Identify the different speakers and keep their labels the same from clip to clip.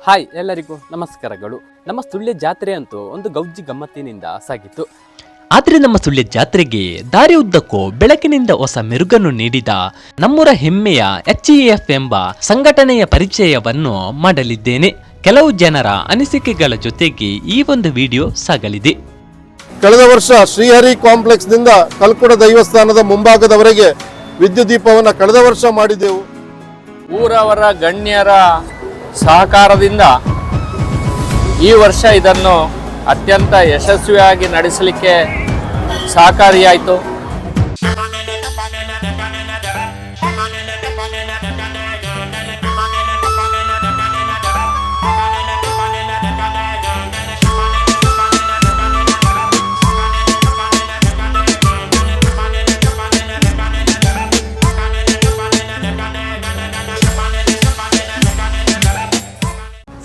Speaker 1: Hi ಎಲ್ಲರಿಗೂ ನಮಸ್ಕಾರಗಳು. ನಮ್ಮ ಸುಳ್ಯ ಜಾತ್ರೆ ಅಂತೂ ಒಂದು ಗೌಜಿ ಗಮ್ಮತ್ತಿನಿಂದ ಸಾಗಿತ್ತು.
Speaker 2: ಆದರೆ ನಮ್ಮ ಸುಳ್ಯ ಜಾತ್ರೆಗೆ ದಾರಿ ಉದ್ದಕ್ಕೂ ಬೆಳಕಿನಿಂದ ಹೊಸ ಮೆರುಗನ್ನು ನೀಡಿದ ನಮ್ಮೂರ ಹೆಮ್ಮೆಯ HEF ಎಂಬ ಸಂಘಟನೆಯ ಪರಿಚಯವನ್ನು ಮಾಡಲಿದ್ದೇನೆ. ಕೆಲವು ಜನರ ಅನಿಸಿಕೆಗಳ ಜೊತೆಗೆ ಈ ಒಂದು ವಿಡಿಯೋ ಸಾಗಲಿದೆ.
Speaker 3: ಕಳೆದ ವರ್ಷ ಶ್ರೀಹರಿ ಕಾಂಪ್ಲೆಕ್ಸ್ ದಿಂದ ಕಲ್ಕುಡ ದೈವಸ್ಥಾನದ ಮುಂಭಾಗದವರೆಗೆ ವಿದ್ಯುತ್ ದೀಪವನ್ನು ಕಳೆದ ವರ್ಷ ಮಾಡಿದೆವು.
Speaker 1: ಊರವರ ಗಣ್ಯರ ಸಹಕಾರದಿಂದ ಈ ವರ್ಷ ಇದನ್ನು ಅತ್ಯಂತ ಯಶಸ್ವಿಯಾಗಿ ನಡೆಸಲಿಕ್ಕೆ ಸಹಕಾರಿಯಾಯಿತು.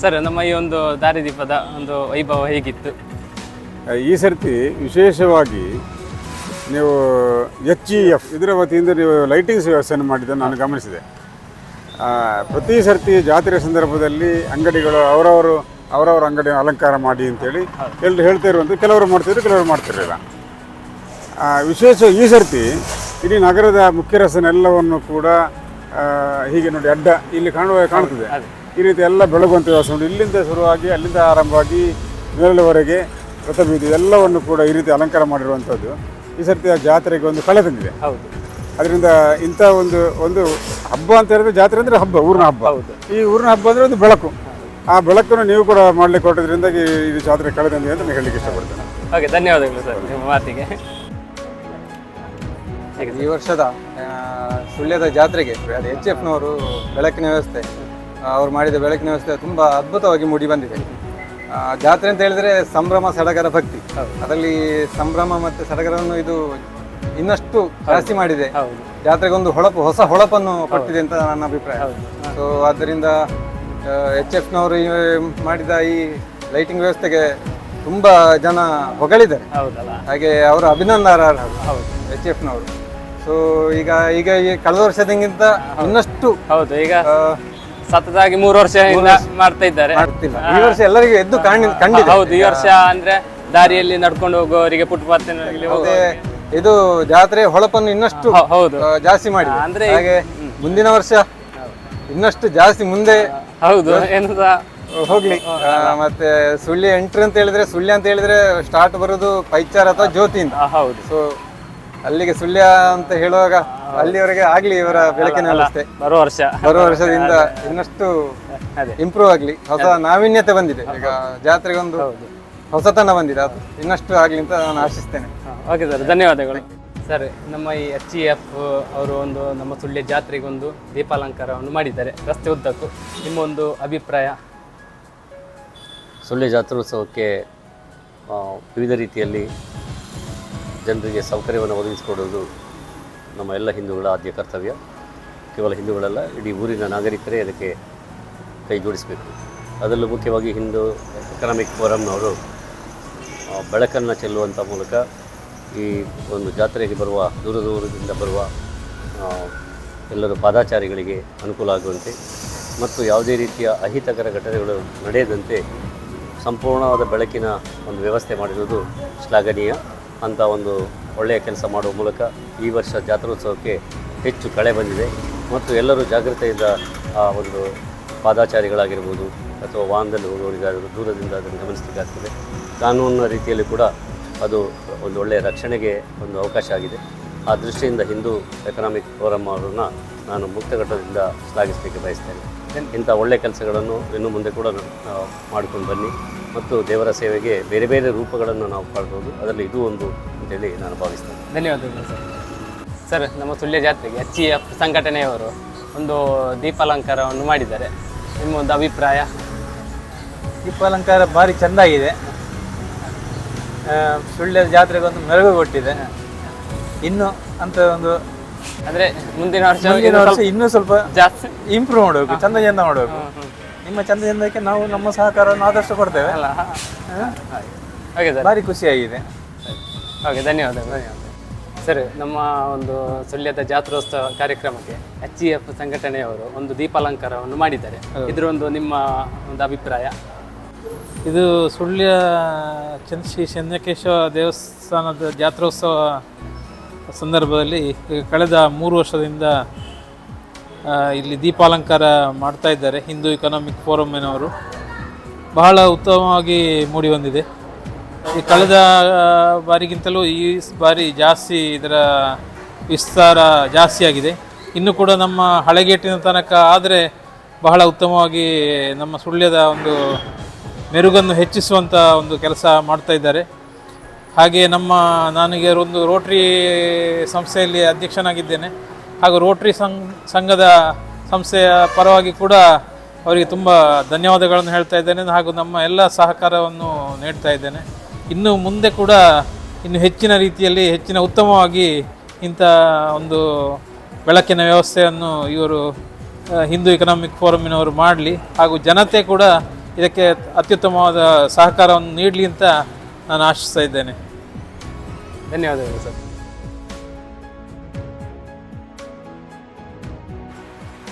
Speaker 1: ಸರ್, ನಮ್ಮ ಈ ಒಂದು ದಾರಿದೀಪದ ಒಂದು ವೈಭವ ಹೇಗಿತ್ತು?
Speaker 4: ಈ ಸರ್ತಿ ವಿಶೇಷವಾಗಿ ನೀವು HEF ಇದರ ವತಿಯಿಂದ ನೀವು ಲೈಟಿಂಗ್ಸ್ ವ್ಯವಸ್ಥೆಯನ್ನು ಮಾಡಿದ್ದನ್ನು ನಾನು ಗಮನಿಸಿದೆ. ಪ್ರತಿ ಸರ್ತಿ ಜಾತ್ರೆ ಸಂದರ್ಭದಲ್ಲಿ ಅಂಗಡಿಗಳು ಅವರವರ ಅಂಗಡಿ ಅಲಂಕಾರ ಮಾಡಿ ಅಂತೇಳಿ ಎಲ್ಲರೂ ಹೇಳ್ತಾ ಇರುವಂಥ ಕೆಲವರು ಮಾಡ್ತಿದ್ರು, ಕೆಲವರು ಮಾಡ್ತಿರಲಿಲ್ಲ. ವಿಶೇಷ ಈ ಸರ್ತಿ ಇಡೀ ನಗರದ ಮುಖ್ಯ ರಸ್ತೆನೆಲ್ಲವನ್ನು ಕೂಡ ಹೀಗೆ ನೋಡಿ ಅಡ್ಡ ಇಲ್ಲಿ ಕಾಣ್ತದೆ. ಈ ರೀತಿ ಎಲ್ಲ ಬೆಳಗುವಂಥ ವ್ಯವಸ್ಥೆ ನೋಡಿ, ಇಲ್ಲಿಂದ ಶುರುವಾಗಿ ಅಲ್ಲಿಂದ ಆರಂಭವಾಗಿ ಮೇಲುವರೆಗೆ ರಥಬೀದಿ ಎಲ್ಲವನ್ನು ಕೂಡ ಈ ರೀತಿ ಅಲಂಕಾರ ಮಾಡಿರುವಂಥದ್ದು ಈ ಸರ್ತಿ ಆ ಜಾತ್ರೆಗೆ ಒಂದು ಕಳೆ ತಂದಿದೆ. ಅದರಿಂದ ಇಂಥ ಒಂದು ಹಬ್ಬ ಅಂತ ಹೇಳಿದ್ರೆ ಜಾತ್ರೆ ಅಂದರೆ ಹಬ್ಬ, ಊರಿನ ಹಬ್ಬ. ಈ ಊರಿನ ಹಬ್ಬ ಅಂದರೆ ಒಂದು ಬೆಳಕು. ಆ ಬೆಳಕನ್ನು ನೀವು ಕೂಡ ಮಾಡಲಿಕ್ಕೆ ಹೊರಟದ್ರಿಂದ ಈ ಜಾತ್ರೆ ಕಳೆ ತಂದಿದೆ ಅಂತ ನಾನು ಹೇಳಲಿಕ್ಕೆ ಇಷ್ಟಪಡ್ತೇನೆ.
Speaker 1: ಓಕೆ, ಧನ್ಯವಾದಗಳು ಸರ್ ನಿಮ್ಮ ಮಾತಿಗೆ.
Speaker 5: ಈ ವರ್ಷದ ಸುಳ್ಯದ ಜಾತ್ರೆಗೆ HFನವರು ಬೆಳಕಿನ ವ್ಯವಸ್ಥೆ ಅವ್ರು ಮಾಡಿದ ಬೆಳಕಿನ ವ್ಯವಸ್ಥೆ ತುಂಬ ಅದ್ಭುತವಾಗಿ ಮೂಡಿ ಬಂದಿದೆ. ಜಾತ್ರೆ ಅಂತ ಹೇಳಿದ್ರೆ ಸಂಭ್ರಮ, ಸಡಗರ, ಭಕ್ತಿ. ಅದರಲ್ಲಿ ಸಂಭ್ರಮ ಮತ್ತು ಸಡಗರವನ್ನು ಇದು ಇನ್ನಷ್ಟು ಜಾಸ್ತಿ ಮಾಡಿದೆ. ಜಾತ್ರೆಗೊಂದು ಹೊಸ ಹೊಳಪನ್ನು ಕೊಟ್ಟಿದೆ ಅಂತ ನನ್ನ ಅಭಿಪ್ರಾಯ. ಸೊ ಆದ್ದರಿಂದ HFನವರು ಮಾಡಿದ ಈ ಲೈಟಿಂಗ್ ವ್ಯವಸ್ಥೆಗೆ ತುಂಬಾ ಜನ ಹೊಗಳಿದ್ದಾರೆ. ಹಾಗೆ ಅವರು ಅಭಿನಂದನಾರ್ಹರು HFನವರು. ಸೊ ಈಗ ಈ ಕಳೆದ ವರ್ಷದಿಂಗಿಂತ ಇನ್ನಷ್ಟು
Speaker 1: ಈಗ ಸತತವಾಗಿ 3 ವರ್ಷದಿಂದ ಮಾಡ್ತಾ ಇದ್ದಾರೆ.
Speaker 5: ಈ ವರ್ಷ ಎಲ್ಲರಿಗೂ ಎದ್ದು ಕಂಡಿದೆ.
Speaker 1: ಹೌದು, ಈ ವರ್ಷ ಅಂದ್ರೆ ದಾರಿಯಲ್ಲಿ ನಡ್ಕೊಂಡು ಹೋಗುವವರಿಗೆ ಫುಟ್ಪಾತ್
Speaker 5: ಇದು ಜಾತ್ರೆ ಹೊಳಪನ್ನು ಇನ್ನಷ್ಟು ಜಾಸ್ತಿ ಮಾಡಿ ಅಂದ್ರೆ ಹಾಗೆ ಮುಂದಿನ ವರ್ಷ ಇನ್ನಷ್ಟು ಜಾಸ್ತಿ ಮುಂದೆ ಹೋಗ್ಲಿ. ಮತ್ತೆ ಸುಳ್ಯ ಎಂಟ್ರಿ ಅಂತ ಹೇಳಿದ್ರೆ ಸ್ಟಾರ್ಟ್ ಬರೋದು ಪೈಚಾರ್ ಅಥವಾ ಜ್ಯೋತಿಯಿಂದ.
Speaker 1: ಹೌದು.
Speaker 5: ಸೊ ಅಲ್ಲಿಗೆ ಸುಳ್ಯ ಅಂತ ಹೇಳುವಾಗ ಅಲ್ಲಿವರೆಗೆ ಆಗ್ಲಿ ಇವರ ಬೆಳಕಿನ ವ್ಯವಸ್ಥೆ. ಬರುವ ವರ್ಷದಿಂದ ಇನ್ನಷ್ಟು ಇಂಪ್ರೂವ್ ಆಗ್ಲಿ, ಹೊಸ ನಾವೀನ್ಯತೆ ಬಂದಿದೆ. ಈಗ ಜಾತ್ರೆಗೆ ಒಂದು ಹೊಸತನ ಬಂದಿದೆ, ಅದು ಇನ್ನಷ್ಟು ಆಗ್ಲಿ ಅಂತ ನಾನು ಆಶಿಸ್ತೇನೆ.
Speaker 1: ಓಕೆ ಸರ್, ಧನ್ಯವಾದಗಳು. ಸರ್, ನಮ್ಮ ಈ HEF ಅವರು ನಮ್ಮ ಸುಳ್ಯ ಜಾತ್ರೆಗೆ ಒಂದು ದೀಪಾಲಂಕಾರವನ್ನು ಮಾಡಿದ್ದಾರೆ ರಸ್ತೆ ಉದ್ದಕ್ಕೂ. ನಿಮ್ಮ ಒಂದು ಅಭಿಪ್ರಾಯ?
Speaker 6: ಸುಳ್ಯ ಜಾತ್ರೋತ್ಸವಕ್ಕೆ ವಿವಿಧ ರೀತಿಯಲ್ಲಿ ಜನರಿಗೆ ಸೌಕರ್ಯವನ್ನು ಒದಗಿಸಿಕೊಡುವುದು ನಮ್ಮ ಎಲ್ಲ ಹಿಂದೂಗಳ ಆದ್ಯ ಕರ್ತವ್ಯ. ಕೇವಲ ಹಿಂದೂಗಳಲ್ಲ, ಇಡೀ ಊರಿನ ನಾಗರಿಕರೇ ಅದಕ್ಕೆ ಕೈ ಜೋಡಿಸಬೇಕು. ಅದರಲ್ಲೂ ಮುಖ್ಯವಾಗಿ ಹಿಂದೂ ಎಕನಾಮಿಕ್ ಫೋರಮ್ನವರು ಬೆಳಕನ್ನು ಚೆಲ್ಲುವಂಥ ಮೂಲಕ ಈ ಒಂದು ಜಾತ್ರೆಗೆ ಬರುವ ದೂರದಿಂದ ಬರುವ ಎಲ್ಲರೂ ಪಾದಾಚಾರಿಗಳಿಗೆ ಅನುಕೂಲ ಆಗುವಂತೆ ಮತ್ತು ಯಾವುದೇ ರೀತಿಯ ಅಹಿತಕರ ಘಟನೆಗಳು ನಡೆಯದಂತೆ ಸಂಪೂರ್ಣವಾದ ಬೆಳಕಿನ ಒಂದು ವ್ಯವಸ್ಥೆ ಮಾಡಿರುವುದು ಶ್ಲಾಘನೀಯ. ಅಂಥ ಒಂದು ಒಳ್ಳೆಯ ಕೆಲಸ ಮಾಡುವ ಮೂಲಕ ಈ ವರ್ಷ ಜಾತ್ರೋತ್ಸವಕ್ಕೆ ಹೆಚ್ಚು ಕಳೆ ಬಂದಿದೆ ಮತ್ತು ಎಲ್ಲರೂ ಜಾಗೃತೆಯಿಂದ ಆ ಒಂದು ಪಾದಾಚಾರಿಗಳಾಗಿರ್ಬೋದು ಅಥವಾ ವಾಹನದಲ್ಲಿ ಹೋಗುವವರಿಗಾಗಿರ್ಬೋದು ದೂರದಿಂದ ಅದನ್ನು ಗಮನಿಸಲಿಕ್ಕಾಗ್ತದೆ. ಕಾನೂನಿನ ರೀತಿಯಲ್ಲಿ ಕೂಡ ಅದು ಒಂದು ಒಳ್ಳೆಯ ರಕ್ಷಣೆಗೆ ಒಂದು ಅವಕಾಶ ಆಗಿದೆ. ಆ ದೃಷ್ಟಿಯಿಂದ ಹಿಂದೂ ಎಕನಾಮಿಕ್ ಫೋರಮ್ ಅವರನ್ನು ನಾನು ಮುಕ್ತಘಟ್ಟದಿಂದ ಶ್ಲಾಘಿಸಲಿಕ್ಕೆ ಬಯಸ್ತೇನೆ. ಇಂಥ ಒಳ್ಳೆಯ ಕೆಲಸಗಳನ್ನು ಇನ್ನು ಮುಂದೆ ಕೂಡ ಮಾಡಿಕೊಂಡು ಬನ್ನಿ ಮತ್ತು ದೇವರ ಸೇವೆಗೆ ಬೇರೆ ಬೇರೆ ರೂಪಗಳನ್ನು ನಾವು ಕಾಣ್ಬೋದು. ಅದರಲ್ಲಿ ಇದು ಒಂದು ಅಂತೇಳಿ ನಾನು ಭಾವಿಸ್ತೇನೆ.
Speaker 1: ಧನ್ಯವಾದಗಳು ಸರ್. ಸರ್, ನಮ್ಮ ಸುಳ್ಯ ಜಾತ್ರೆಗೆ HEF ಸಂಘಟನೆಯವರು ಒಂದು ದೀಪಾಲಂಕಾರವನ್ನು ಮಾಡಿದ್ದಾರೆ. ನಿಮ್ಮ ಒಂದು ಅಭಿಪ್ರಾಯ?
Speaker 5: ದೀಪಾಲಂಕಾರ ಭಾರಿ ಚೆಂದಾಗಿದೆ. ಸುಳ್ಯ ಜಾತ್ರೆಗೆ ಒಂದು ಮೆರುಗು ಕೊಟ್ಟಿದೆ. ಇನ್ನು ಅಂತ ಒಂದು
Speaker 1: ಅಂದ್ರೆ ಮುಂದಿನ ವರ್ಷ
Speaker 5: ಇನ್ನೂ ಸ್ವಲ್ಪ
Speaker 1: ಜಾಸ್ತಿ
Speaker 5: ಇಂಪ್ರೂವ್ ಮಾಡಬೇಕು, ಚಂದ ಮಾಡಬೇಕು. ನಿಮ್ಮ ಚಂದಕ್ಕೆ ನಾವು ನಮ್ಮ ಸಹಕಾರವನ್ನು ಆದಷ್ಟು ಕೊಡ್ತೇವೆ. ಭಾರಿ ಖುಷಿಯಾಗಿದೆ.
Speaker 1: ಓಕೆ, ಧನ್ಯವಾದಗಳು. ಸರ್, ನಮ್ಮ ಒಂದು ಸುಳ್ಯದ ಜಾತ್ರೋತ್ಸವ ಕಾರ್ಯಕ್ರಮಕ್ಕೆ HEF ಸಂಘಟನೆಯವರು ಒಂದು ದೀಪಾಲಂಕಾರವನ್ನು ಮಾಡಿದ್ದಾರೆ. ಇದರ ಒಂದು ನಿಮ್ಮ ಒಂದು ಅಭಿಪ್ರಾಯ?
Speaker 7: ಇದು ಸುಳ್ಯ ಶ್ರೀ ಚೆನ್ನಕೇಶವ ದೇವಸ್ಥಾನದ ಜಾತ್ರೋತ್ಸವ ಸಂದರ್ಭದಲ್ಲಿ ಕಳೆದ 3 ವರ್ಷದಿಂದ ಇಲ್ಲಿ ದೀಪಾಲಂಕಾರ ಮಾಡ್ತಾ ಇದ್ದಾರೆ. ಹಿಂದೂ ಎಕನಾಮಿಕ್ ಫೋರಮ್ನವರು ಬಹಳ ಉತ್ತಮವಾಗಿ ಮೂಡಿ ಬಂದಿದೆ. ಈ ಕಳೆದ ಬಾರಿಗಿಂತಲೂ ಈ ಬಾರಿ ಜಾಸ್ತಿ ಇದರ ವಿಸ್ತಾರ ಜಾಸ್ತಿ ಆಗಿದೆ. ಇನ್ನು ಕೂಡ ನಮ್ಮ ಹಳೆಗೇಟಿನ ತನಕ ಆದರೆ ಬಹಳ ಉತ್ತಮವಾಗಿ ನಮ್ಮ ಸುಳ್ಯದ ಒಂದು ಮೆರುಗನ್ನು ಹೆಚ್ಚಿಸುವಂಥ ಒಂದು ಕೆಲಸ ಮಾಡ್ತಾ ಇದ್ದಾರೆ. ಹಾಗೆ ನನಗೆ ಒಂದು ರೋಟ್ರಿ ಸಂಸ್ಥೆಯಲ್ಲಿ ಅಧ್ಯಕ್ಷನಾಗಿದ್ದೇನೆ. ಹಾಗೂ ರೋಟ್ರಿ ಸಂಘದ ಸಂಸ್ಥೆಯ ಪರವಾಗಿ ಕೂಡ ಅವರಿಗೆ ತುಂಬ ಧನ್ಯವಾದಗಳನ್ನು ಹೇಳ್ತಾ ಇದ್ದೇನೆ. ಹಾಗೂ ನಮ್ಮ ಎಲ್ಲ ಸಹಕಾರವನ್ನು ನೀಡ್ತಾ ಇದ್ದೇನೆ. ಇನ್ನು ಮುಂದೆ ಕೂಡ ಇನ್ನು ಹೆಚ್ಚಿನ ರೀತಿಯಲ್ಲಿ ಹೆಚ್ಚಿನ ಉತ್ತಮವಾಗಿ ಇಂಥ ಒಂದು ಬೆಳಕಿನ ವ್ಯವಸ್ಥೆಯನ್ನು ಇವರು ಹಿಂದೂ ಎಕನಾಮಿಕ್ ಫೋರಮ್ನವರು ಮಾಡಲಿ, ಹಾಗೂ ಜನತೆ ಕೂಡ ಇದಕ್ಕೆ ಅತ್ಯುತ್ತಮವಾದ ಸಹಕಾರವನ್ನು ನೀಡಲಿ ಅಂತ ನಾನು ಆಶಿಸ್ತಾ ಇದ್ದೇನೆ.
Speaker 1: ಧನ್ಯವಾದಗಳು ಸರ್.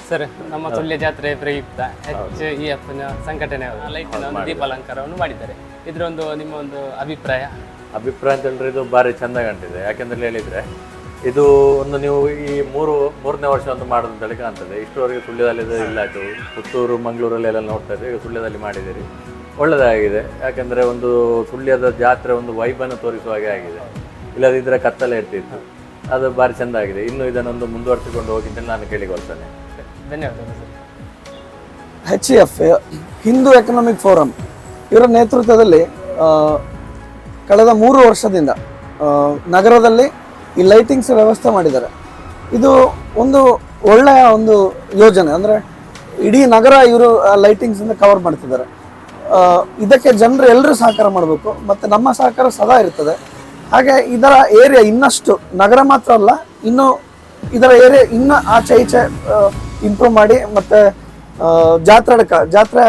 Speaker 1: ಸರ್, ನಮ್ಮ ಸುಳ್ಯ ಜಾತ್ರೆ ಪ್ರಯುಕ್ತ HEF ಸಂಘಟನೆಯವರು ಲೈಟಿನ ಒಂದು ದೀಪಾಲಂಕಾರವನ್ನು ಮಾಡಿದ್ದಾರೆ. ಇದರೊಂದು ನಿಮ್ಮ ಒಂದು ಅಭಿಪ್ರಾಯ
Speaker 8: ಅಂತ ಹೇಳಿದ್ರೆ ಇದು ಭಾರಿ ಚೆಂದ ಕಾಣ್ತಿದೆ. ಯಾಕೆಂದ್ರೆ ಹೇಳಿದರೆ ಇದು ಒಂದು ನೀವು ಈ ಮೂರನೇ ವರ್ಷ ಒಂದು ಮಾಡೋದು ಅಂತೇಳಿ ಕಾಣ್ತದೆ. ಇಷ್ಟುವರೆಗೆ ಸುಳ್ಯದಲ್ಲಿ ಇಲ್ಲ, ಆಯಿತು ಪುತ್ತೂರು ಮಂಗಳೂರಲ್ಲೆಲ್ಲ ನೋಡ್ತಾ ಇದ್ದೆ, ಈಗ ಸುಳ್ಯದಲ್ಲಿ ಮಾಡಿದ್ದೀರಿ, ಒಳ್ಳೆಯದಾಗಿದೆ. ಯಾಕೆಂದರೆ ಒಂದು ಸುಳ್ಯದ ಜಾತ್ರೆ ಒಂದು ವೈಬನ್ನು ತೋರಿಸುವ ಹಾಗೆ ಆಗಿದೆ. ಇಲ್ಲದಿದ್ದರೆ ಕತ್ತಲೆ ಇರ್ತಿತ್ತು. ಅದು ಭಾರಿ ಚೆಂದ ಆಗಿದೆ. ಇನ್ನು ಇದನ್ನೊಂದು ಮುಂದುವರಿಸಿಕೊಂಡು ಹೋಗಿದ್ದೇನೆ ನಾನು ಕೇಳಿಕೊಳ್ತೇನೆ.
Speaker 1: ಧನ್ಯವಾದಗಳು sir.
Speaker 9: HEF Hindu economic forum ಇವರ ನೇತೃತ್ವದಲ್ಲಿ ಕಳೆದ 3 ವರ್ಷದಿಂದ ನಗರದಲ್ಲಿ ಈ ಲೈಟಿಂಗ್ಸ್ ವ್ಯವಸ್ಥೆ ಮಾಡಿದ್ದಾರೆ. ಇದು ಒಂದು ಒಳ್ಳೆಯ ಒಂದು ಯೋಜನೆ. ಅಂದರೆ ಇಡೀ ನಗರ ಇವರು ಲೈಟಿಂಗ್ಸಿಂದ ಕವರ್ ಮಾಡ್ತಿದ್ದಾರೆ. ಇದಕ್ಕೆ ಜನರು ಎಲ್ಲರೂ ಸಹಕಾರ ಮಾಡಬೇಕು, ಮತ್ತು ನಮ್ಮ ಸಹಕಾರ ಸದಾ ಇರ್ತದೆ. ಹಾಗೆ ಇದರ ಏರಿಯಾ ಇನ್ನಷ್ಟು ನಗರ ಮಾತ್ರ ಅಲ್ಲ, ಇನ್ನು ಇದರ ಏರಿಯಾ ಇನ್ನೂ ಆಚೆ ಈಚೆ ಇಂಪ್ರೂವ್ ಮಾಡಿ ಮತ್ತು ಜಾತ್ರೆ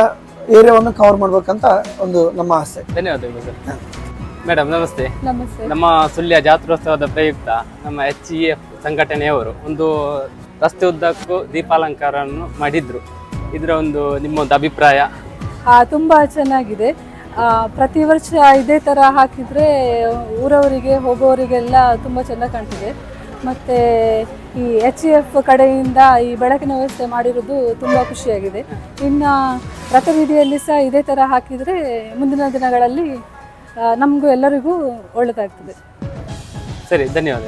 Speaker 9: ಏರಿಯಾವನ್ನು ಕವರ್ ಮಾಡ್ಬೇಕಂತ ಒಂದು ನಮ್ಮ ಆಸೆ.
Speaker 1: ಧನ್ಯವಾದಗಳು ಸರ್. ಮೇಡಮ್ ನಮಸ್ತೆ.
Speaker 10: ನಮಸ್ತೆ.
Speaker 1: ನಮ್ಮ ಸುಳ್ಯ ಜಾತ್ರೋತ್ಸವದ ಪ್ರಯುಕ್ತ ನಮ್ಮ HEF ಸಂಘಟನೆಯವರು ಒಂದು ರಸ್ತೆ ಉದ್ದಕ್ಕೂ ದೀಪಾಲಂಕಾರವನ್ನು ಮಾಡಿದ್ರು. ಇದರ ಒಂದು ನಿಮ್ಮೊಂದು ಅಭಿಪ್ರಾಯ?
Speaker 10: ತುಂಬ ಚೆನ್ನಾಗಿದೆ. ಪ್ರತಿ ವರ್ಷ ಇದೇ ಥರ ಹಾಕಿದರೆ ಊರವರಿಗೆ ಹೋಗೋವರಿಗೆಲ್ಲ ತುಂಬ ಚೆನ್ನಾಗಿ ಕಾಣ್ತಿದೆ. ಮತ್ತು ಈ HEF ಕಡೆಯಿಂದ ಈ ಬೆಳಕಿನ ವ್ಯವಸ್ಥೆ ಮಾಡಿರೋದು ತುಂಬ ಖುಷಿಯಾಗಿದೆ. ಇನ್ನು ರಥಬೀದಿಯಲ್ಲಿ ಸಹ ಇದೇ ಥರ ಹಾಕಿದರೆ ಮುಂದಿನ ದಿನಗಳಲ್ಲಿ ನಮಗೂ ಎಲ್ಲರಿಗೂ ಒಳ್ಳೆದಾಗ್ತದೆ.
Speaker 1: ಸರಿ, ಧನ್ಯವಾದ.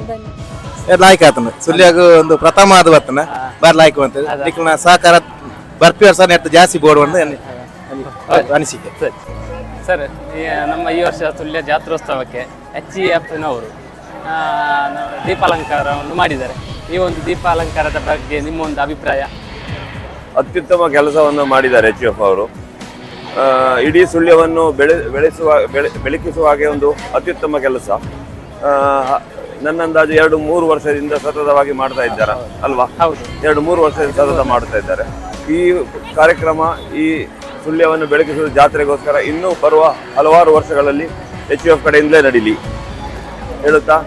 Speaker 11: ಲಾಯ್ಕ್ ಆತನ ಸುಳ್ಯಾಗ ಒಂದು ಪ್ರಥಮ ಆದ ಬರ್ತನ ಬಾರಿ ಲಾಯ್ಕ್ ಅಂತ ನಿಕ್ನ ಸಹಕಾರ ಬರ್ಪಿ ವರ್ಷ ನೆಟ್ಟು ಜಾಸ್ತಿ ಬೋರ್ಡ್ ಒಂದು ಅನಿಸಿಕೆ.
Speaker 1: ಸರ್, ನಮ್ಮ ಈ ವರ್ಷ ಸುಳ್ಯ ಜಾತ್ರೋತ್ಸವಕ್ಕೆ HEFನವರು ದೀಪಾಲಂಕಾರವನ್ನು ಮಾಡಿದ್ದಾರೆ. ಈ ಒಂದು ದೀಪಾಲಂಕಾರದ ಬಗ್ಗೆ ನಿಮ್ಮ ಒಂದು ಅಭಿಪ್ರಾಯ?
Speaker 12: ಅತ್ಯುತ್ತಮ ಕೆಲಸವನ್ನು ಮಾಡಿದ್ದಾರೆ HEF ಅವರು. ಇಡೀ ಸುಳ್ಯವನ್ನು ಬೆಳಕಿಸುವ ಹಾಗೆ ಒಂದು ಅತ್ಯುತ್ತಮ ಕೆಲಸ. ನನ್ನ ಅಂದಾಜು 2-3 ವರ್ಷದಿಂದ ಸತತವಾಗಿ ಮಾಡ್ತಾ ಇದ್ದಾರೆ ಅಲ್ವಾ? ಹೌದು, 2-3 ವರ್ಷದಿಂದ ಸತತ ಮಾಡ್ತಾ ಇದ್ದಾರೆ. ಈ ಕಾರ್ಯಕ್ರಮ ಈ ಸುಳ್ಯವನ್ನು ಬೆಳಕಿಸುವ ಜಾತ್ರೆಗೋಸ್ಕರ ಇನ್ನೂ ಬರುವ ಹಲವಾರು ವರ್ಷಗಳಲ್ಲಿ HEF ಕಡೆಯಿಂದಲೇ ನಡೀಲಿ ಹೇಳುತ್ತಾ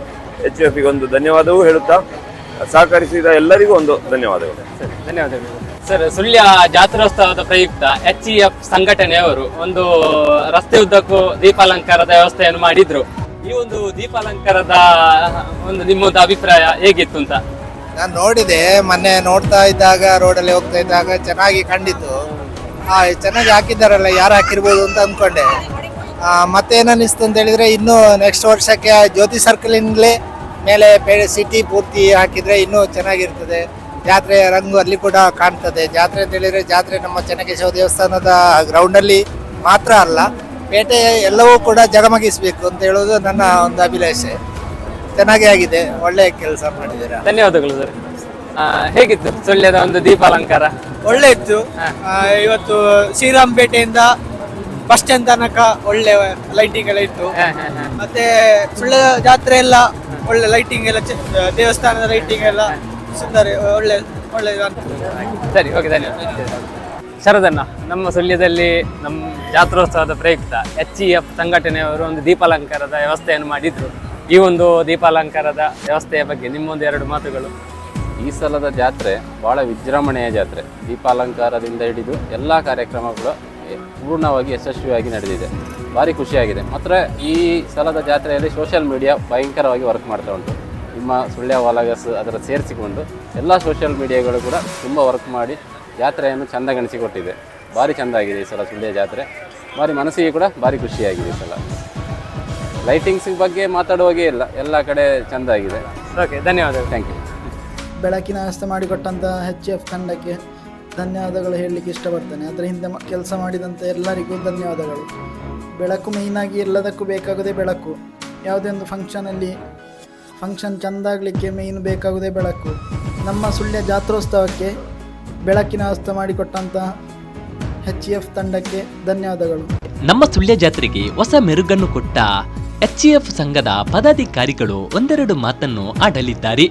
Speaker 12: HEFಗೆ ಒಂದು ಧನ್ಯವಾದವೂ ಹೇಳುತ್ತಾ ಸಹಕರಿಸಿದ ಎಲ್ಲರಿಗೂ ಒಂದು ಧನ್ಯವಾದಗಳು.
Speaker 1: ಧನ್ಯವಾದಗಳು ಸರ್. ಸುಳ್ಯ ಜಾತ್ರೋತ್ಸವದ ಪ್ರಯುಕ್ತ HEF ಸಂಘಟನೆಯವರು ಒಂದು ರಸ್ತೆ ಉದ್ದಕ್ಕೂ ದೀಪಾಲಂಕಾರದ ವ್ಯವಸ್ಥೆಯನ್ನು ಮಾಡಿದ್ರು. ಈ ಒಂದು ದೀಪಾಲಂಕಾರದ ಒಂದು ನಿಮ್ಮೊಂದು ಅಭಿಪ್ರಾಯ ಹೇಗಿತ್ತು ಅಂತ?
Speaker 13: ನಾನು ನೋಡಿದೆ, ಮೊನ್ನೆ ನೋಡ್ತಾ ಇದ್ದಾಗ ರೋಡಲ್ಲಿ ಹೋಗ್ತಾ ಇದ್ದಾಗ ಚೆನ್ನಾಗಿ ಕಂಡಿತು. ಚೆನ್ನಾಗಿ ಹಾಕಿದ್ದಾರಲ್ಲ, ಯಾರು ಹಾಕಿರ್ಬೋದು ಅಂತ ಅಂದ್ಕೊಂಡೆ. ಮತ್ತೇನಿಸ್ತು ಅಂತ ಹೇಳಿದ್ರೆ, ಇನ್ನು ನೆಕ್ಸ್ಟ್ ವರ್ಷಕ್ಕೆ ಜ್ಯೋತಿ ಸರ್ಕಲಿಂದಲೇ ಮೇಲೆ ಸಿಟಿ ಪೂರ್ತಿ ಹಾಕಿದರೆ ಇನ್ನೂ ಚೆನ್ನಾಗಿರ್ತದೆ. ಜಾತ್ರೆಯ ರಂಗು ಅಲ್ಲಿ ಕೂಡ ಕಾಣ್ತದೆ. ಜಾತ್ರೆ ಅಂತ ಹೇಳಿದರೆ ಜಾತ್ರೆ ನಮ್ಮ ಚೆನ್ನಕೇಶವ ದೇವಸ್ಥಾನದ ಗ್ರೌಂಡಲ್ಲಿ ಮಾತ್ರ ಅಲ್ಲ, ಪೇಟೆ ಎಲ್ಲವೂ ಕೂಡ ಜಗಮಗಿಸಬೇಕು ಅಂತ ಹೇಳೋದು ನನ್ನ ಒಂದು ಅಭಿಲಾಷೆ. ಚೆನ್ನಾಗಿ ಆಗಿದೆ, ಒಳ್ಳೆಯ ಕೆಲಸ ಮಾಡಿದ್ದೀರಾ.
Speaker 1: ಧನ್ಯವಾದಗಳು ಸರ್. ಹೇಗಿತ್ತು ಸುಳ್ಯದ ಒಂದು ದೀಪಾಲಂಕಾರ?
Speaker 14: ಒಳ್ಳೆ ಇತ್ತು. ಇವತ್ತು ಶ್ರೀರಾಮಪೇಟೆಯಿಂದ ಬಸ್ ಸ್ಟ್ಯಾಂಡ್ ತನಕ ಒಳ್ಳೆ ಲೈಟಿಂಗ್ ಎಲ್ಲ ಇತ್ತು. ಮತ್ತೆ ಸುಳ್ಯ ಜಾತ್ರೆ ಎಲ್ಲ ಒಳ್ಳೆ ಲೈಟಿಂಗ್ ಎಲ್ಲ, ದೇವಸ್ಥಾನದ ಲೈಟಿಂಗ್ ಎಲ್ಲ ಸುಂದರ ಒಳ್ಳೆ
Speaker 1: ಸರಿ, ಓಕೆ, ಧನ್ಯವಾದ. ಶರದಣ್ಣ, ನಮ್ಮ ಸುಳ್ಯದಲ್ಲಿ ನಮ್ಮ ಜಾತ್ರೋತ್ಸವದ ಪ್ರಯುಕ್ತ HEF ಸಂಘಟನೆಯವರು ಒಂದು ದೀಪಾಲಂಕಾರದ ವ್ಯವಸ್ಥೆಯನ್ನು ಮಾಡಿದ್ರು. ಈ ಒಂದು ದೀಪಾಲಂಕಾರದ ವ್ಯವಸ್ಥೆಯ ಬಗ್ಗೆ ನಿಮ್ಮೊಂದು 2 ಮಾತುಗಳು.
Speaker 15: ಈ ಸಲದ ಜಾತ್ರೆ ಭಾಳ ವಿಜೃಂಭಣೆಯ ಜಾತ್ರೆ. ದೀಪಾಲಂಕಾರದಿಂದ ಹಿಡಿದು ಎಲ್ಲ ಕಾರ್ಯಕ್ರಮಗಳು ಪೂರ್ಣವಾಗಿ ಯಶಸ್ವಿಯಾಗಿ ನಡೆದಿದೆ. ಭಾರಿ ಖುಷಿಯಾಗಿದೆ. ಮಾತ್ರ ಈ ಸಲದ ಜಾತ್ರೆಯಲ್ಲಿ ಸೋಷಿಯಲ್ ಮೀಡಿಯಾ ಭಯಂಕರವಾಗಿ ವರ್ಕ್ ಮಾಡ್ತಾ ಉಂಟು. ನಿಮ್ಮ ಸುಳ್ಯ ವಾಲಗಸ್ ಅದರ ಸೇರಿಸಿಕೊಂಡು ಎಲ್ಲ ಸೋಷಿಯಲ್ ಮೀಡಿಯಾಗಳು ಕೂಡ ತುಂಬ ವರ್ಕ್ ಮಾಡಿ ಜಾತ್ರೆಯನ್ನು ಚೆಂದಗಣಿಸಿಕೊಟ್ಟಿದೆ. ಭಾರಿ ಚೆಂದ ಆಗಿದೆ ಈ ಸಲ ಸುಳ್ಯ ಜಾತ್ರೆ. ಭಾರಿ ಮನಸ್ಸಿಗೆ ಕೂಡ ಭಾರಿ ಖುಷಿಯಾಗಿದೆ ಈ ಸಲ. ಲೈಟಿಂಗ್ಸ್ ಬಗ್ಗೆ ಮಾತಾಡುವಾಗೇ ಇಲ್ಲ, ಎಲ್ಲ ಕಡೆ ಚೆಂದ ಆಗಿದೆ.
Speaker 1: ಓಕೆ, ಧನ್ಯವಾದಗಳು.
Speaker 15: Thank you.
Speaker 16: ಬೆಳಕಿನ ವ್ಯವಸ್ಥೆ ಮಾಡಿಕೊಟ್ಟಂಥ HF ತಂಡಕ್ಕೆ ಧನ್ಯವಾದಗಳು ಹೇಳಲಿಕ್ಕೆ ಇಷ್ಟಪಡ್ತೇನೆ. ಅದರ ಹಿಂದೆ ಕೆಲಸ ಮಾಡಿದಂಥ ಎಲ್ಲರಿಗೂ ಧನ್ಯವಾದಗಳು. ಬೆಳಕು ಮೇಯ್ನಾಗಿ ಎಲ್ಲದಕ್ಕೂ ಬೇಕಾಗೋದೇ ಬೆಳಕು. ಯಾವುದೇ ಒಂದು ಫಂಕ್ಷನ್ ಚೆಂದಾಗಲಿಕ್ಕೆ ಮೇಯ್ನ್ ಬೇಕಾಗೋದೇ ಬೆಳಕು. ನಮ್ಮ ಸುಳ್ಯ ಜಾತ್ರೋತ್ಸವಕ್ಕೆ ಬೆಳಕಿನ ವ್ಯವಸ್ಥೆ ಮಾಡಿಕೊಟ್ಟಂಥ HF ತಂಡಕ್ಕೆ ಧನ್ಯವಾದಗಳು.
Speaker 2: ನಮ್ಮ ಸುಳ್ಯ ಜಾತ್ರೆಗೆ ಹೊಸ ಮೆರುಗನ್ನು ಕೊಟ್ಟ HF ಸಂಘದ ಪದಾಧಿಕಾರಿಗಳು ಒಂದೆರಡು ಮಾತನ್ನು ಆಡಲಿದ್ದಾರೆ.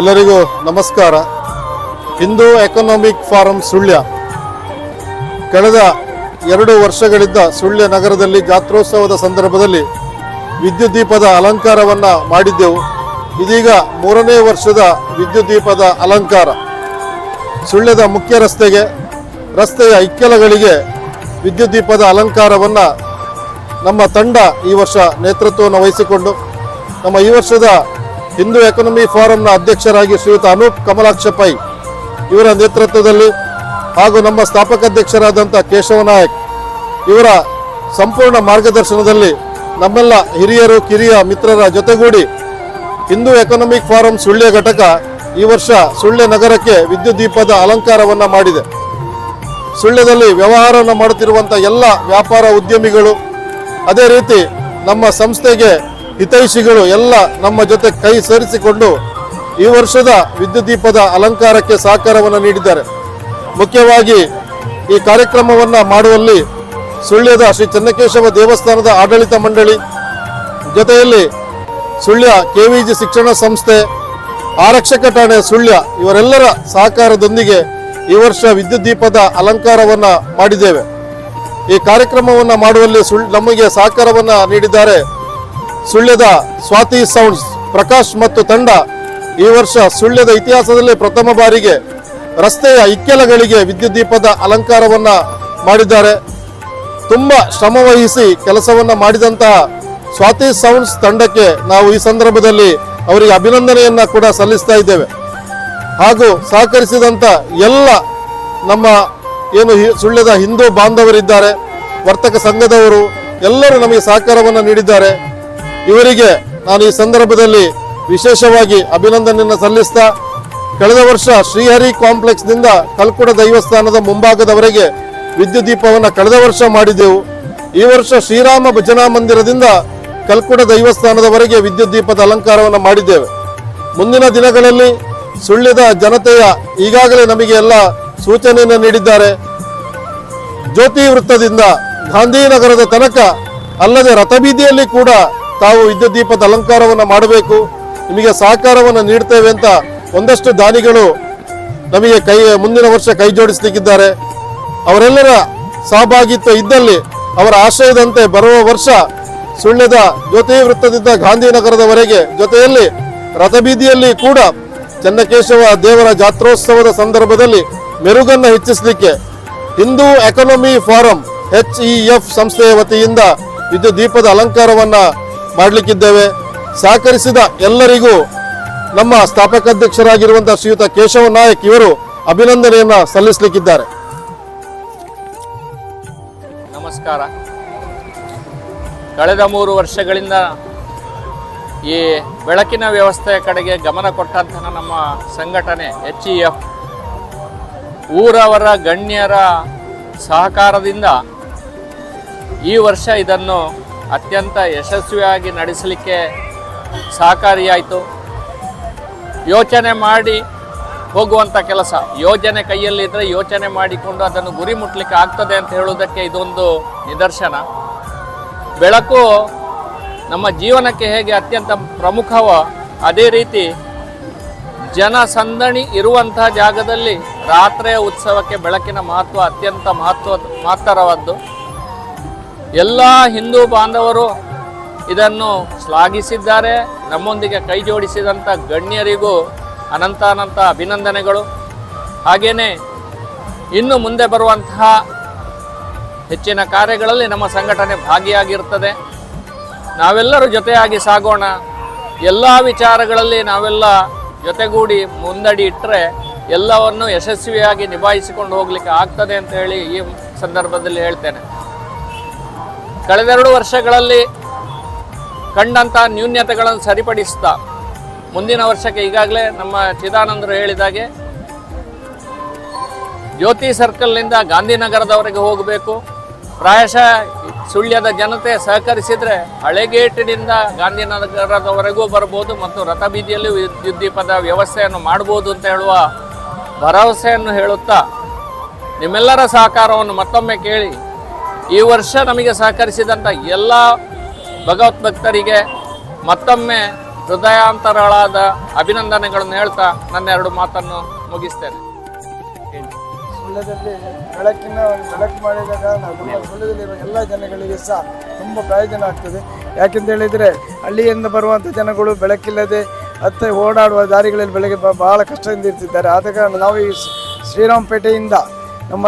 Speaker 3: ಎಲ್ಲರಿಗೂ ನಮಸ್ಕಾರ. ಹಿಂದೂ ಎಕನಾಮಿಕ್ ಫಾರಂ ಸುಳ್ಯ ಕಳೆದ 2 ವರ್ಷಗಳಿಂದ ಸುಳ್ಯ ನಗರದಲ್ಲಿ ಜಾತ್ರೋತ್ಸವದ ಸಂದರ್ಭದಲ್ಲಿ ವಿದ್ಯುತ್ ದೀಪದ ಅಲಂಕಾರವನ್ನು ಮಾಡಿದ್ದೆವು. ಇದೀಗ 3ನೇ ವರ್ಷದ ವಿದ್ಯುತ್ ದೀಪದ ಅಲಂಕಾರ. ಸುಳ್ಯದ ಮುಖ್ಯ ರಸ್ತೆಯ ಇಕ್ಕೆಲಗಳಿಗೆ ವಿದ್ಯುತ್ ದೀಪದ ಅಲಂಕಾರವನ್ನು ನಮ್ಮ ತಂಡ ಈ ವರ್ಷ ನೇತೃತ್ವವನ್ನು ವಹಿಸಿಕೊಂಡು ನಮ್ಮ ಈ ವರ್ಷದ ಹಿಂದೂ ಎಕನಾಮಿ ಫಾರಂನ ಅಧ್ಯಕ್ಷರಾಗಿ ಶ್ರೀಯುತ ಅನೂಪ್ ಕಮಲಾಕ್ಷ ಪೈ ಇವರ ನೇತೃತ್ವದಲ್ಲಿ ಹಾಗೂ ನಮ್ಮ ಸ್ಥಾಪಕಾಧ್ಯಕ್ಷರಾದಂಥ ಕೇಶವ ನಾಯಕ್ ಇವರ ಸಂಪೂರ್ಣ ಮಾರ್ಗದರ್ಶನದಲ್ಲಿ ನಮ್ಮೆಲ್ಲ ಹಿರಿಯರು ಕಿರಿಯ ಮಿತ್ರರ ಜೊತೆಗೂಡಿ ಹಿಂದೂ ಎಕನಾಮಿಕ್ ಫಾರಂ ಸುಳ್ಯ ಘಟಕ ಈ ವರ್ಷ ಸುಳ್ಯ ನಗರಕ್ಕೆ ವಿದ್ಯುತ್ ದೀಪದ ಅಲಂಕಾರವನ್ನು ಮಾಡಿದೆ. ಸುಳ್ಯದಲ್ಲಿ ವ್ಯವಹಾರವನ್ನು ಮಾಡುತ್ತಿರುವಂಥ ಎಲ್ಲ ವ್ಯಾಪಾರ ಉದ್ಯಮಿಗಳು, ಅದೇ ರೀತಿ ನಮ್ಮ ಸಂಸ್ಥೆಗೆ ಹಿತೈಷಿಗಳು ಎಲ್ಲ ನಮ್ಮ ಜೊತೆ ಕೈ ಸೇರಿಸಿಕೊಂಡು ಈ ವರ್ಷದ ವಿದ್ಯುತ್ ದೀಪದ ಅಲಂಕಾರಕ್ಕೆ ಸಹಕಾರವನ್ನು ನೀಡಿದ್ದಾರೆ. ಮುಖ್ಯವಾಗಿ ಈ ಕಾರ್ಯಕ್ರಮವನ್ನು ಮಾಡುವಲ್ಲಿ ಸುಳ್ಯದ ಶ್ರೀ ಚೆನ್ನಕೇಶವ ದೇವಸ್ಥಾನದ ಆಡಳಿತ ಮಂಡಳಿ ಜೊತೆಯಲ್ಲಿ ಸುಳ್ಯ KVG ಶಿಕ್ಷಣ ಸಂಸ್ಥೆ, ಆರಕ್ಷಕ ಠಾಣೆ ಸುಳ್ಯ ಇವರೆಲ್ಲರ ಸಹಕಾರದೊಂದಿಗೆ ಈ ವರ್ಷ ವಿದ್ಯುತ್ ದೀಪದ ಅಲಂಕಾರವನ್ನು ಮಾಡಿದ್ದೇವೆ. ಈ ಕಾರ್ಯಕ್ರಮವನ್ನು ಮಾಡುವಲ್ಲಿ ನಮಗೆ ಸಹಕಾರವನ್ನು ನೀಡಿದ್ದಾರೆ ಸುಳ್ಯದ ಸ್ವಾತಿ ಸೌಂಡ್ಸ್ ಪ್ರಕಾಶ್ ಮತ್ತು ತಂಡ. ಈ ವರ್ಷ ಸುಳ್ಯದ ಇತಿಹಾಸದಲ್ಲಿ ಪ್ರಥಮ ಬಾರಿಗೆ ರಸ್ತೆಯ ಇಕ್ಕೆಲಗಳಿಗೆ ವಿದ್ಯುತ್ ದೀಪದ ಅಲಂಕಾರವನ್ನು ಮಾಡಿದ್ದಾರೆ. ತುಂಬ ಶ್ರಮವಹಿಸಿ ಕೆಲಸವನ್ನು ಮಾಡಿದಂತಹ ಸ್ವಾತಿ ಸೌಂಡ್ಸ್ ತಂಡಕ್ಕೆ ನಾವು ಈ ಸಂದರ್ಭದಲ್ಲಿ ಅವರಿಗೆ ಅಭಿನಂದನೆಯನ್ನು ಕೂಡ ಸಲ್ಲಿಸ್ತಾ ಇದ್ದೇವೆ. ಹಾಗೂ ಸಹಕರಿಸಿದಂಥ ಎಲ್ಲ ನಮ್ಮ ಏನು ಸುಳ್ಯದ ಹಿಂದೂ ಬಾಂಧವರಿದ್ದಾರೆ, ವರ್ತಕ ಸಂಘದವರು ಎಲ್ಲರೂ ನಮಗೆ ಸಹಕಾರವನ್ನು ನೀಡಿದ್ದಾರೆ. ಇವರಿಗೆ ನಾನು ಈ ಸಂದರ್ಭದಲ್ಲಿ ವಿಶೇಷವಾಗಿ ಅಭಿನಂದನೆಯನ್ನು ಸಲ್ಲಿಸ್ತಾ, ಕಳೆದ ವರ್ಷ ಶ್ರೀಹರಿ ಕಾಂಪ್ಲೆಕ್ಸ್ನಿಂದ ಕಲ್ಕುಡ ದೈವಸ್ಥಾನದ ಮುಂಭಾಗದವರೆಗೆ ವಿದ್ಯುತ್ ದೀಪವನ್ನು ಕಳೆದ ವರ್ಷ ಮಾಡಿದ್ದೆವು. ಈ ವರ್ಷ ಶ್ರೀರಾಮ ಭಜನಾ ಮಂದಿರದಿಂದ ಕಲ್ಕುಡ ದೈವಸ್ಥಾನದವರೆಗೆ ವಿದ್ಯುತ್ ದೀಪದ ಅಲಂಕಾರವನ್ನು ಮಾಡಿದ್ದೇವೆ. ಮುಂದಿನ ದಿನಗಳಲ್ಲಿ ಸುಳ್ಯದ ಜನತೆಯ ಈಗಾಗಲೇ ನಮಗೆ ಎಲ್ಲ ಸೂಚನೆಯನ್ನು ನೀಡಿದ್ದಾರೆ. ಜ್ಯೋತಿ ವೃತ್ತದಿಂದ ಗಾಂಧಿನಗರದ ತನಕ ಅಲ್ಲದೆ ರಥಬೀದಿಯಲ್ಲಿ ಕೂಡ ತಾವು ವಿದ್ಯುತ್ ದೀಪದ ಅಲಂಕಾರವನ್ನು ಮಾಡಬೇಕು, ನಿಮಗೆ ಸಹಕಾರವನ್ನು ನೀಡ್ತೇವೆ ಅಂತ ಒಂದಷ್ಟು ದಾನಿಗಳು ನಮಗೆ ಮುಂದಿನ ವರ್ಷ ಕೈ ಜೋಡಿಸಲಿಕ್ಕಿದ್ದಾರೆ. ಅವರೆಲ್ಲರ ಸಹಭಾಗಿತ್ವ ಇದ್ದಲ್ಲಿ ಅವರ ಆಶಯದಂತೆ ಬರುವ ವರ್ಷ ಸುಳ್ಯದ ಜ್ಯೋತಿ ವೃತ್ತದಿಂದ ಗಾಂಧಿನಗರದವರೆಗೆ ಜೊತೆಯಲ್ಲಿ ರಥಬೀದಿಯಲ್ಲಿ ಕೂಡ ಚೆನ್ನಕೇಶವ ದೇವರ ಜಾತ್ರೋತ್ಸವದ ಸಂದರ್ಭದಲ್ಲಿ ಮೆರುಗನ್ನು ಹೆಚ್ಚಿಸಲಿಕ್ಕೆ ಹಿಂದೂ ಎಕನಾಮಿ ಫಾರಂ HEF ಸಂಸ್ಥೆಯ ವತಿಯಿಂದ ವಿದ್ಯುತ್ ದೀಪದ ಅಲಂಕಾರವನ್ನು ಮಾಡಲಿಕ್ಕಿದ್ದೇವೆ. ಸಹಕರಿಸಿದ ಎಲ್ಲರಿಗೂ ನಮ್ಮ ಸ್ಥಾಪಕಾಧ್ಯಕ್ಷರಾಗಿರುವಂತಹ ಶ್ರೀಯುತ ಕೇಶವ ನಾಯಕ್ ಇವರು ಅಭಿನಂದನೆಯನ್ನು ಸಲ್ಲಿಸಲಿಕ್ಕಿದ್ದಾರೆ.
Speaker 17: ನಮಸ್ಕಾರ. ಕಳೆದ 3 ವರ್ಷಗಳಿಂದ ಈ ಬೆಳಕಿನ ವ್ಯವಸ್ಥೆಯ ಕಡೆಗೆ ಗಮನ ಕೊಟ್ಟಂತಹ ನಮ್ಮ ಸಂಘಟನೆ HEF ಊರವರ ಗಣ್ಯರ ಸಹಕಾರದಿಂದ ಈ ವರ್ಷ ಇದನ್ನು ಅತ್ಯಂತ ಯಶಸ್ವಿಯಾಗಿ ನಡೆಸಲಿಕ್ಕೆ ಸಹಕಾರಿಯಾಯಿತು. ಯೋಚನೆ ಮಾಡಿ ಹೋಗುವಂಥ ಕೆಲಸ, ಯೋಜನೆ ಕೈಯಲ್ಲಿದ್ದರೆ ಯೋಚನೆ ಮಾಡಿಕೊಂಡು ಅದನ್ನು ಗುರಿ ಮುಟ್ಟಲಿಕ್ಕೆ ಆಗ್ತದೆ ಅಂತ ಹೇಳುವುದಕ್ಕೆ ಇದೊಂದು ನಿದರ್ಶನ. ಬೆಳಕು ನಮ್ಮ ಜೀವನಕ್ಕೆ ಹೇಗೆ ಅತ್ಯಂತ ಪ್ರಮುಖವೋ ಅದೇ ರೀತಿ ಜನಸಂದಣಿ ಇರುವಂತಹ ಜಾಗದಲ್ಲಿ ರಾತ್ರಿಯ ಉತ್ಸವಕ್ಕೆ ಬೆಳಕಿನ ಮಹತ್ವ ಅತ್ಯಂತ ಮಹತ್ತರವಾದ್ದು. ಎಲ್ಲ ಹಿಂದೂ ಬಾಂಧವರು ಇದನ್ನು ಶ್ಲಾಘಿಸಿದ್ದಾರೆ. ನಮ್ಮೊಂದಿಗೆ ಕೈ ಜೋಡಿಸಿದಂಥ ಗಣ್ಯರಿಗೂ ಅನಂತ ಅಭಿನಂದನೆಗಳು. ಹಾಗೆಯೇ ಇನ್ನು ಮುಂದೆ ಬರುವಂತಹ ಹೆಚ್ಚಿನ ಕಾರ್ಯಗಳಲ್ಲಿ ನಮ್ಮ ಸಂಘಟನೆ ಭಾಗಿಯಾಗಿರ್ತದೆ. ನಾವೆಲ್ಲರೂ ಜೊತೆಯಾಗಿ ಸಾಗೋಣ. ಎಲ್ಲ ವಿಚಾರಗಳಲ್ಲಿ ನಾವೆಲ್ಲ ಜೊತೆಗೂಡಿ ಮುಂದಡಿ ಇಟ್ಟರೆ ಎಲ್ಲವನ್ನು ಯಶಸ್ವಿಯಾಗಿ ನಿಭಾಯಿಸಿಕೊಂಡು ಹೋಗಲಿಕ್ಕೆ ಆಗ್ತದೆ ಅಂತ ಹೇಳಿ ಈ ಸಂದರ್ಭದಲ್ಲಿ ಹೇಳ್ತೇನೆ. ಕಳೆದ 2 ವರ್ಷಗಳಲ್ಲಿ ಕಂಡಂಥ ನ್ಯೂನ್ಯತೆಗಳನ್ನು ಸರಿಪಡಿಸ್ತಾ ಮುಂದಿನ ವರ್ಷಕ್ಕೆ ಈಗಾಗಲೇ ನಮ್ಮ ಚಿದಾನಂದರು ಹೇಳಿದಾಗೆ ಜ್ಯೋತಿ ಸರ್ಕಲ್ನಿಂದ ಗಾಂಧಿನಗರದವರೆಗೆ ಹೋಗಬೇಕು. ಪ್ರಾಯಶಃ ಸುಳ್ಯದ ಜನತೆ ಸಹಕರಿಸಿದರೆ ಹಳೆಗೇಟಿನಿಂದ ಗಾಂಧಿನಗರದವರೆಗೂ ಬರ್ಬೋದು ಮತ್ತು ರಥಬೀದಿಯಲ್ಲಿ ವಿದ್ಯುತ್ ದೀಪದ ವ್ಯವಸ್ಥೆಯನ್ನು ಮಾಡ್ಬೋದು ಅಂತ ಹೇಳುವ ಭರವಸೆಯನ್ನು ಹೇಳುತ್ತಾ ನಿಮ್ಮೆಲ್ಲರ ಸಹಕಾರವನ್ನು ಮತ್ತೊಮ್ಮೆ ಕೇಳಿ ಈ ವರ್ಷ ನಮಗೆ ಸಹಕರಿಸಿದಂಥ ಎಲ್ಲ ಭಗವದ್ಭಕ್ತರಿಗೆ ಮತ್ತೊಮ್ಮೆ ಹೃದಯಾಂತರಗಳಾದ ಅಭಿನಂದನೆಗಳನ್ನು ಹೇಳ್ತಾ ನನ್ನ 2 ಮಾತನ್ನು ಮುಗಿಸ್ತೇನೆ.
Speaker 9: ಸುಳ್ಯದಲ್ಲಿ ಬೆಳಕು ಮಾಡಿದ ಕಾರಣ ನಮ್ಮ ಸುಳ್ಯದಲ್ಲಿರುವ ಎಲ್ಲ ಜನಗಳಿಗೆ ಸಹ ತುಂಬ ಪ್ರಯೋಜನ ಆಗ್ತದೆ. ಯಾಕೆಂತ ಹೇಳಿದರೆ ಹಳ್ಳಿಯಿಂದ ಬರುವಂಥ ಜನಗಳು ಬೆಳಕಿಲ್ಲದೆ ಓಡಾಡುವ ದಾರಿಗಳಲ್ಲಿ ಬೆಳಗ್ಗೆ ಬಹಳ ಕಷ್ಟದಿಂದ ಇರ್ತಿದ್ದಾರೆ. ಆದ ಕಾರಣ ನಾವು ಈ ಶ್ರೀರಾಮಪೇಟೆಯಿಂದ ನಮ್ಮ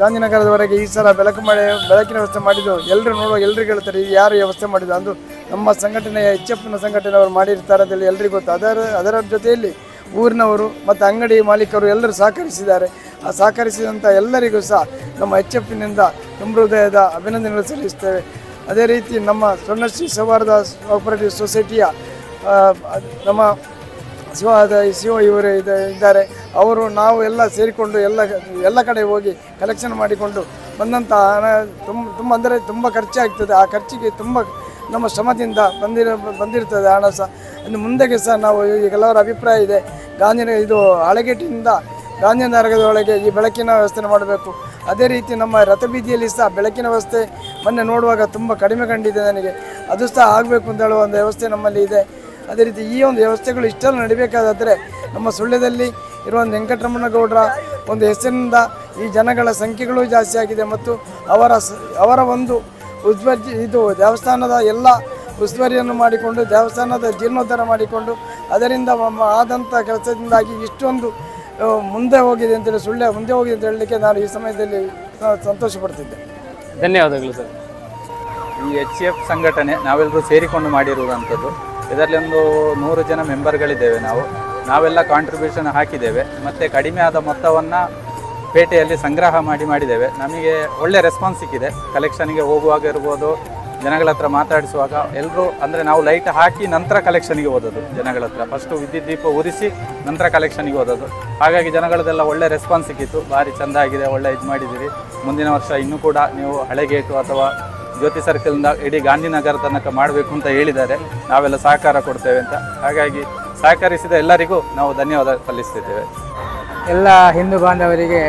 Speaker 9: ಗಾಂಧಿನಗರದವರೆಗೆ ಈ ಸಲ ಬೆಳಕಿನ ವ್ಯವಸ್ಥೆ ಮಾಡಿದ್ದು ಎಲ್ಲರೂ ನೋಡುವ ಎಲ್ರಿಗೂ ಹೇಳ್ತಾರೆ ಇದು ಯಾರು ವ್ಯವಸ್ಥೆ ಮಾಡಿದ್ದು ಅಂದು ನಮ್ಮ ಸಂಘಟನೆಯ HFನ ಸಂಘಟನೆಯವರು ಮಾಡಿರ್ತಾರೆ ಅಂತೇಳಿ ಎಲ್ರಿಗೂ ಗೊತ್ತು. ಅದರ ಜೊತೆಯಲ್ಲಿ ಊರಿನವರು ಮತ್ತು ಅಂಗಡಿ ಮಾಲೀಕರು ಎಲ್ಲರೂ ಸಹಕರಿಸಿದ್ದಾರೆ. ಆ ಸಹಕರಿಸಿದಂಥ ಎಲ್ಲರಿಗೂ ಸಹ ನಮ್ಮ HFನಿಂದ ತುಂಬ ಹೃದಯದ ಅಭಿನಂದನೆಗಳು ಸಲ್ಲಿಸ್ತೇವೆ. ಅದೇ ರೀತಿ ನಮ್ಮ ಸ್ವರ್ಣಶ್ರೀ ಸೌಹಾರ್ದ ಕೋಆಪರೇಟಿವ್ ಸೊಸೈಟಿಯ ನಮ್ಮ ಶಿವ ಇವರು ಇದ್ದಾರೆ. ಅವರು ನಾವು ಎಲ್ಲ ಸೇರಿಕೊಂಡು ಎಲ್ಲ ಕಡೆ ಹೋಗಿ ಕಲೆಕ್ಷನ್ ಮಾಡಿಕೊಂಡು ಬಂದಂಥ ಹಣ ತುಂಬ ಅಂದರೆ ತುಂಬ ಖರ್ಚಾಗ್ತದೆ. ಆ ಖರ್ಚಿಗೆ ತುಂಬ ನಮ್ಮ ಶ್ರಮದಿಂದ ಬಂದಿರ್ತದೆ ಹಣ ಸಹ. ಇನ್ನು ಮುಂದೆಗೆ ಸಹ ನಾವು ಕೆಲವರ ಅಭಿಪ್ರಾಯ ಇದೆ, ಹಳೆಗೇಟಿನಿಂದ ಗಾಂಧಿನಗರದೊಳಗೆ ಈ ಬೆಳಕಿನ ವ್ಯವಸ್ಥೆ ಮಾಡಬೇಕು. ಅದೇ ರೀತಿ ನಮ್ಮ ರಥಬೀದಿಯಲ್ಲಿ ಸಹ ಬೆಳಕಿನ ವ್ಯವಸ್ಥೆ ಮೊನ್ನೆ ನೋಡುವಾಗ ತುಂಬ ಕಡಿಮೆ ಕಂಡಿದೆ ನನಗೆ. ಅದು ಸಹ ಆಗಬೇಕು ಅಂತ ಹೇಳುವ ಒಂದು ವ್ಯವಸ್ಥೆ ನಮ್ಮಲ್ಲಿ ಇದೆ. ಅದೇ ರೀತಿ ಈ ಒಂದು ವ್ಯವಸ್ಥೆಗಳು ಇಷ್ಟೆಲ್ಲ ನಡಿಬೇಕಾದರೆ ನಮ್ಮ ಸುಳ್ಯದಲ್ಲಿ ಇರುವ ವೆಂಕಟರಮಣಗೌಡರ ಒಂದು ಹೆಸರಿನಿಂದ ಈ ಜನಗಳ ಸಂಖ್ಯೆಗಳು ಜಾಸ್ತಿ ಆಗಿದೆ ಮತ್ತು ಅವರ ಒಂದು ದೇವಸ್ಥಾನದ ಎಲ್ಲ ಉಸ್ತುವಾರಿಯನ್ನು ಮಾಡಿಕೊಂಡು ದೇವಸ್ಥಾನದ ಜೀರ್ಣೋದ್ಧಾರ ಮಾಡಿಕೊಂಡು ಅದರಿಂದ ಆದಂಥ ಕೆಲಸದಿಂದಾಗಿ ಇಷ್ಟೊಂದು ಮುಂದೆ ಹೋಗಿದೆ ಅಂತೇಳಿ ಸುಳ್ಯ ಮುಂದೆ ಹೋಗಿದೆ ಅಂತ ಹೇಳಲಿಕ್ಕೆ ನಾನು ಈ ಸಮಯದಲ್ಲಿ ಸಂತೋಷ ಪಡ್ತಿದ್ದೆ.
Speaker 1: ಧನ್ಯವಾದಗಳು ಸರ್.
Speaker 5: ಈ HF ಸಂಘಟನೆ ನಾವೆಲ್ಲರೂ ಸೇರಿಕೊಂಡು ಮಾಡಿರುವಂಥದ್ದು. ಇದರಲ್ಲಿ ಒಂದು 100 ಜನ ಮೆಂಬರ್ಗಳಿದ್ದೇವೆ. ನಾವೆಲ್ಲ ಕಾಂಟ್ರಿಬ್ಯೂಷನ್ ಹಾಕಿದ್ದೇವೆ ಮತ್ತು ಕಡಿಮೆ ಆದ ಮೊತ್ತವನ್ನು ಪೇಟೆಯಲ್ಲಿ ಸಂಗ್ರಹ ಮಾಡಿದ್ದೇವೆ. ನಮಗೆ ಒಳ್ಳೆ ರೆಸ್ಪಾನ್ಸ್ ಸಿಕ್ಕಿದೆ. ಕಲೆಕ್ಷನ್ಗೆ ಹೋಗುವಾಗ ಇರ್ಬೋದು, ಜನಗಳ ಹತ್ರ ಮಾತಾಡಿಸುವಾಗ ಎಲ್ಲರೂ ಅಂದರೆ ನಾವು ಲೈಟ್ ಹಾಕಿ ನಂತರ ಕಲೆಕ್ಷನ್ಗೆ ಹೋದದ್ದು. ಜನಗಳ ಹತ್ರ ಫಸ್ಟು ವಿದ್ಯುತ್ ದೀಪ ಉರಿಸಿ ನಂತರ ಕಲೆಕ್ಷನ್ಗೆ ಹೋದದ್ದು. ಹಾಗಾಗಿ ಜನಗಳದೆಲ್ಲ ಒಳ್ಳೆ ರೆಸ್ಪಾನ್ಸ್ ಸಿಕ್ಕಿತ್ತು. ಭಾರಿ ಚೆಂದ ಆಗಿದೆ, ಒಳ್ಳೆ ಇದು ಮಾಡಿದ್ದೀರಿ. ಮುಂದಿನ ವರ್ಷ ಇನ್ನೂ ಕೂಡ ನೀವು ಹಳೆಗೇಟು ಅಥವಾ ಜ್ಯೋತಿ ಸರ್ಕಲ್ನಿಂದ ಇಡೀ ಗಾಂಧಿನಗರ ತನಕ ಮಾಡಬೇಕು ಅಂತ ಹೇಳಿದ್ದಾರೆ. ನಾವೆಲ್ಲ ಸಹಕಾರ ಕೊಡ್ತೇವೆ ಅಂತ. ಹಾಗಾಗಿ ಸಹಕರಿಸಿದ ಎಲ್ಲರಿಗೂ ನಾವು ಧನ್ಯವಾದ ಸಲ್ಲಿಸ್ತಿದ್ದೇವೆ.
Speaker 18: ಎಲ್ಲ ಹಿಂದೂ ಬಾಂಧವರಿಗೆ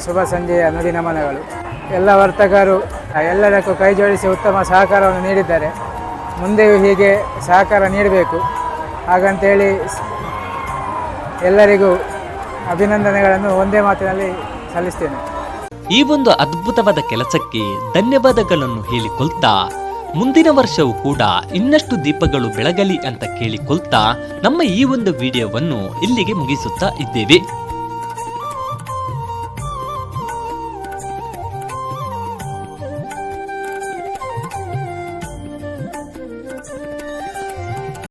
Speaker 18: ಶುಭ ಸಂಜೆಯ ನುಡಿ ನಮನಗಳು. ಎಲ್ಲ ವರ್ತಕರು ಎಲ್ಲದಕ್ಕೂ ಕೈ ಜೋಡಿಸಿ ಉತ್ತಮ ಸಹಕಾರವನ್ನು ನೀಡಿದ್ದಾರೆ. ಮುಂದೆಯೂ ಹೀಗೆ ಸಹಕಾರ ನೀಡಬೇಕು. ಹಾಗಂತೇಳಿ ಎಲ್ಲರಿಗೂ ಅಭಿನಂದನೆಗಳನ್ನು ಒಂದೇ ಮಾತಿನಲ್ಲಿ ಸಲ್ಲಿಸ್ತೇನೆ.
Speaker 2: ಈ ಒಂದು ಅದ್ಭುತವಾದ ಕೆಲಸಕ್ಕೆ ಧನ್ಯವಾದಗಳನ್ನು ಹೇಳಿಕೊಳ್ತಾ ಮುಂದಿನ ವರ್ಷವೂ ಕೂಡ ಇನ್ನಷ್ಟು ದೀಪಗಳು ಬೆಳಗಲಿ ಅಂತ ಕೇಳಿಕೊಳ್ತಾ ನಮ್ಮ ಈ ಒಂದು ವಿಡಿಯೋವನ್ನು ಇಲ್ಲಿಗೆ ಮುಗಿಸುತ್ತಾ ಇದ್ದೇವೆ.